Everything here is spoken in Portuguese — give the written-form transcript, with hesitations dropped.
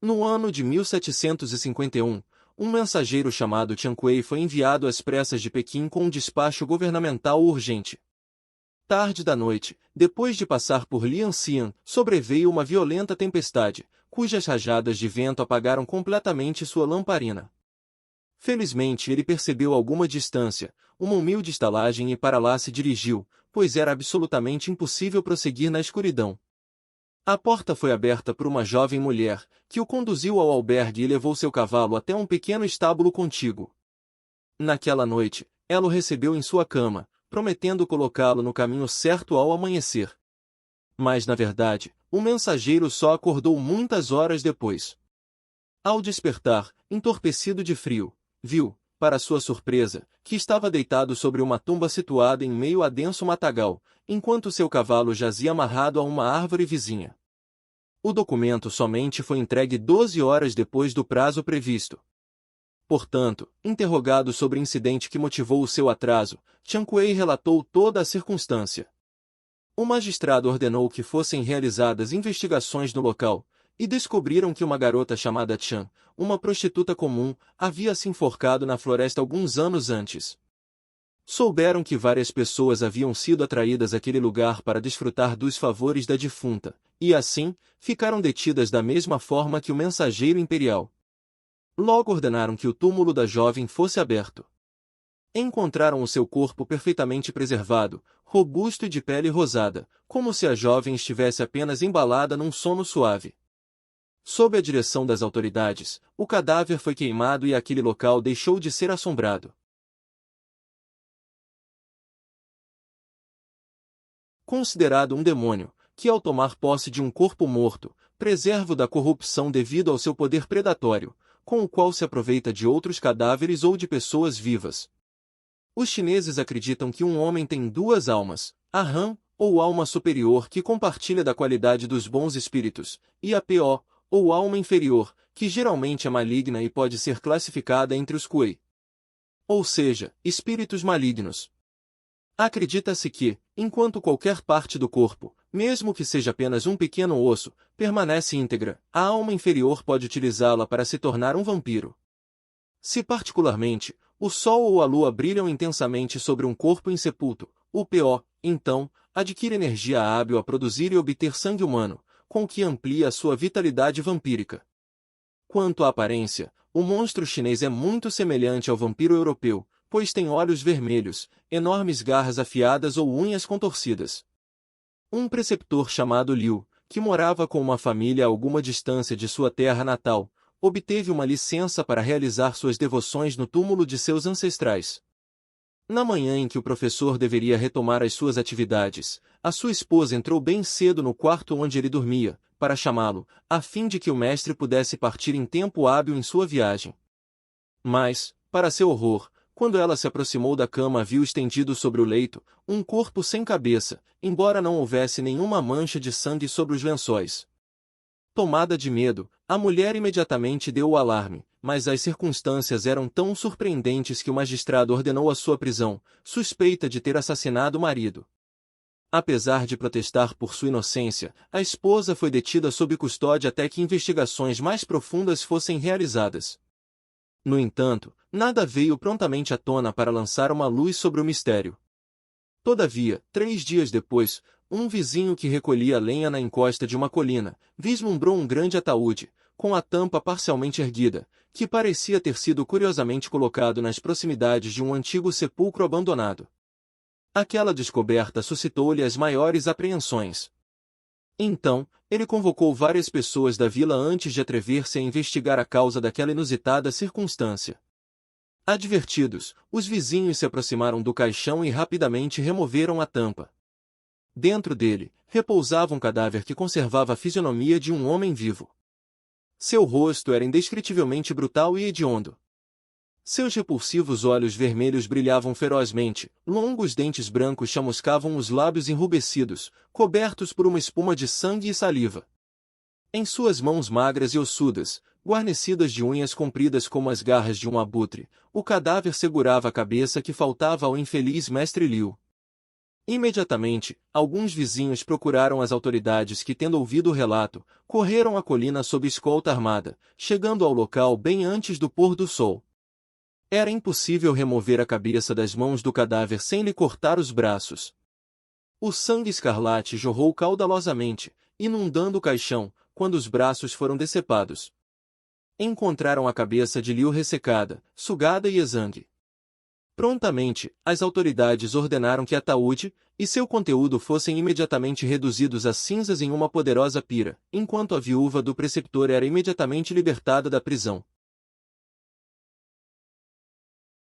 No ano de 1751, um mensageiro chamado Chiang Kuei foi enviado às pressas de Pequim com um despacho governamental urgente. Tarde da noite, depois de passar por Lianxian, sobreveio uma violenta tempestade, cujas rajadas de vento apagaram completamente sua lamparina. Felizmente ele percebeu alguma distância, uma humilde estalagem e para lá se dirigiu, pois era absolutamente impossível prosseguir na escuridão. A porta foi aberta por uma jovem mulher, que o conduziu ao albergue e levou seu cavalo até um pequeno estábulo contíguo. Naquela noite, ela o recebeu em sua cama, prometendo colocá-lo no caminho certo ao amanhecer. Mas na verdade, o mensageiro só acordou muitas horas depois. Ao despertar, entorpecido de frio, viu, para sua surpresa, que estava deitado sobre uma tumba situada em meio a denso matagal, enquanto seu cavalo jazia amarrado a uma árvore vizinha. O documento somente foi entregue 12 horas depois do prazo previsto. Portanto, interrogado sobre o incidente que motivou o seu atraso, Chiang Kuei relatou toda a circunstância. O magistrado ordenou que fossem realizadas investigações no local, e descobriram que uma garota chamada Chan, uma prostituta comum, havia se enforcado na floresta alguns anos antes. Souberam que várias pessoas haviam sido atraídas àquele lugar para desfrutar dos favores da defunta, e assim, ficaram detidas da mesma forma que o mensageiro imperial. Logo ordenaram que o túmulo da jovem fosse aberto. Encontraram o seu corpo perfeitamente preservado, robusto e de pele rosada, como se a jovem estivesse apenas embalada num sono suave. Sob a direção das autoridades, o cadáver foi queimado e aquele local deixou de ser assombrado. Considerado um demônio, que ao tomar posse de um corpo morto, preserva da corrupção devido ao seu poder predatório, com o qual se aproveita de outros cadáveres ou de pessoas vivas. Os chineses acreditam que um homem tem duas almas, a Han, ou alma superior que compartilha da qualidade dos bons espíritos, e a Po, ou alma inferior, que geralmente é maligna e pode ser classificada entre os Kuei. Ou seja, espíritos malignos. Acredita-se que, enquanto qualquer parte do corpo, mesmo que seja apenas um pequeno osso, permanece íntegra, a alma inferior pode utilizá-la para se tornar um vampiro. Se particularmente, o Sol ou a Lua brilham intensamente sobre um corpo insepulto, o Po, então, adquire energia hábil a produzir e obter sangue humano, com o que amplia a sua vitalidade vampírica. Quanto à aparência, o monstro chinês é muito semelhante ao vampiro europeu, pois tem olhos vermelhos, enormes garras afiadas ou unhas contorcidas. Um preceptor chamado Liu, que morava com uma família a alguma distância de sua terra natal, obteve uma licença para realizar suas devoções no túmulo de seus ancestrais. Na manhã em que o professor deveria retomar as suas atividades, a sua esposa entrou bem cedo no quarto onde ele dormia, para chamá-lo, a fim de que o mestre pudesse partir em tempo hábil em sua viagem. Mas, para seu horror, quando ela se aproximou da cama viu estendido sobre o leito, um corpo sem cabeça, embora não houvesse nenhuma mancha de sangue sobre os lençóis. Tomada de medo, a mulher imediatamente deu o alarme, mas as circunstâncias eram tão surpreendentes que o magistrado ordenou a sua prisão, suspeita de ter assassinado o marido. Apesar de protestar por sua inocência, a esposa foi detida sob custódia até que investigações mais profundas fossem realizadas. No entanto, nada veio prontamente à tona para lançar uma luz sobre o mistério. Todavia, 3 dias depois, um vizinho que recolhia lenha na encosta de uma colina, vislumbrou um grande ataúde, com a tampa parcialmente erguida, que parecia ter sido curiosamente colocado nas proximidades de um antigo sepulcro abandonado. Aquela descoberta suscitou-lhe as maiores apreensões. Então, ele convocou várias pessoas da vila antes de atrever-se a investigar a causa daquela inusitada circunstância. Advertidos, os vizinhos se aproximaram do caixão e rapidamente removeram a tampa. Dentro dele, repousava um cadáver que conservava a fisionomia de um homem vivo. Seu rosto era indescritivelmente brutal e hediondo. Seus repulsivos olhos vermelhos brilhavam ferozmente, longos dentes brancos chamuscavam os lábios enrubescidos, cobertos por uma espuma de sangue e saliva. Em suas mãos magras e ossudas, guarnecidas de unhas compridas como as garras de um abutre, o cadáver segurava a cabeça que faltava ao infeliz mestre Liu. Imediatamente, alguns vizinhos procuraram as autoridades que, tendo ouvido o relato, correram a colina sob escolta armada, chegando ao local bem antes do pôr do sol. Era impossível remover a cabeça das mãos do cadáver sem lhe cortar os braços. O sangue escarlate jorrou caudalosamente, inundando o caixão, quando os braços foram decepados. Encontraram a cabeça de Liu ressecada, sugada e exangue. Prontamente, as autoridades ordenaram que ataúde e seu conteúdo fossem imediatamente reduzidos a cinzas em uma poderosa pira, enquanto a viúva do preceptor era imediatamente libertada da prisão.